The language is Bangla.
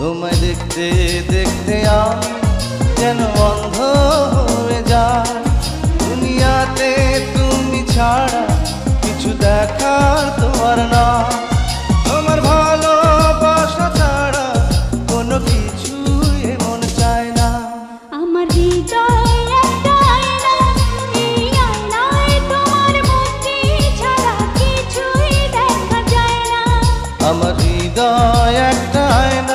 তোমায় দেখতে দেখতে আমি যেন অন্ধ হয়ে যাই। দুনিয়াতে তুমি ছাড়া কিছু দেখার তোমার না, তোমার ভালোবাসা ছাড়া কোনো কিছুই মন চায় না। আমার হৃদয় একটা আয়না, এই আয়নায় তোমার মুক্তি ছাড়া কিছুই দেখা যায় না। আমার হৃদয় একটা আয়না,